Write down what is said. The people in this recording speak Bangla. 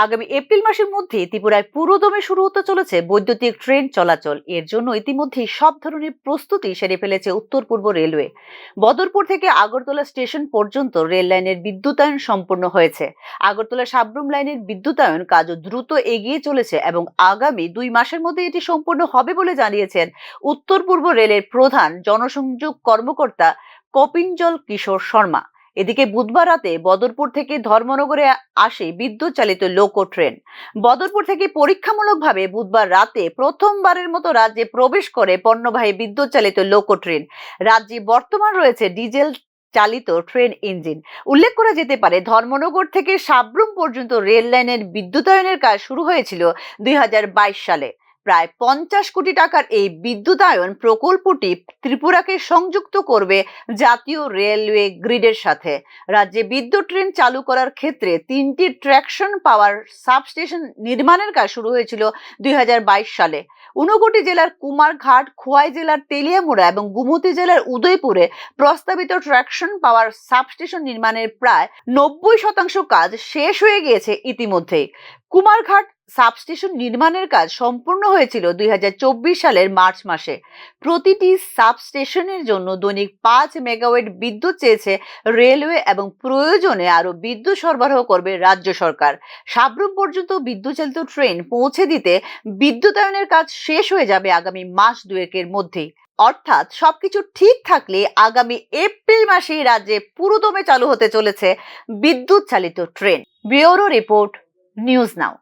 আগামী এপ্রিল মাসের মধ্যে ত্রিপুরায় পুরোদমে শুরু হতে চলেছে বৈদ্যুতিক ট্রেন চলাচল। এর জন্য ইতিমধ্যেই সব ধরনের প্রস্তুতি সেরে ফেলেছে উত্তর পূর্ব রেলওয়ে। বদরপুর থেকে আগরতলা স্টেশন পর্যন্ত রেল লাইনের বিদ্যুতায়ন সম্পূর্ণ হয়েছে। আগরতলা সাব্রুম লাইনের বিদ্যুতায়ন কাজও দ্রুত এগিয়ে চলেছে এবং আগামী 2 মাসের মধ্যে এটি সম্পূর্ণ হবে বলে জানিয়েছেন উত্তর পূর্ব রেলের প্রধান জনসংযোগ কর্মকর্তা কপিঞ্জল কিশোর শর্মা। এদিকে বুধবার রাতে বদরপুর থেকে ধর্মনগরে আসে বিদ্যুৎ চালিত লোকো ট্রেন। বদরপুর থেকে পরীক্ষামূলকভাবে বুধবার রাতে প্রথমবারের মতো রাজ্যে প্রবেশ করে পণ্যবাহী বিদ্যুৎ চালিত লোকো ট্রেন। রাজ্যে বর্তমান রয়েছে ডিজেল চালিত ট্রেন ইঞ্জিন। উল্লেখ করা যেতে পারে, ধর্মনগর থেকে সাব্রুম পর্যন্ত রেল লাইনের বিদ্যুতায়নের কাজ শুরু হয়েছিল 2022 সালে। প্রায় 50 কোটি টাকার এই বিদ্যুতায়ন প্রকল্পটি ত্রিপুরাকে সংযুক্ত করবে জাতীয় রেলওয়ে গ্রিডের সাথে। রাজ্যে বিদ্যুৎ ট্রেন চালু করার ক্ষেত্রে 3টি ট্র্যাকশন পাওয়ার সাবস্টেশন নির্মাণের কাজ শুরু হয়েছিল 2022 সালে। ঊনকোটি জেলার কুমারঘাট, খোয়াই জেলার তেলিয়ামুড়া এবং গুমতি জেলার উদয়পুরে প্রস্তাবিত ট্র্যাকশন পাওয়ার সাবস্টেশন নির্মাণের প্রায় 90% কাজ শেষ হয়ে গিয়েছে ইতিমধ্যেই। কুমারঘাট সাবস্টেশন নির্মাণের কাজ সম্পূর্ণ হয়েছিল 2024 সালের মার্চ মাসে। প্রতিটি সাবস্টেশনের জন্য দৈনিক 5 মেগাওয়াট বিদ্যুৎ চেয়েছে রেলওয়ে এবং প্রয়োজনে আরো বিদ্যুৎ সরবরাহ করবে রাজ্য সরকার। সাব্রুম পর্যন্ত বিদ্যুৎ চালিত ট্রেন পৌঁছে দিতে বিদ্যুতায়নের কাজ শেষ হয়ে যাবে আগামী মাস দুয়েকের মধ্যেই। অর্থাৎ সবকিছু ঠিক থাকলে আগামী এপ্রিল মাসেই রাজ্যে পুরোদমে চালু হতে চলেছে বিদ্যুৎ চালিত train. Bureau report, news now.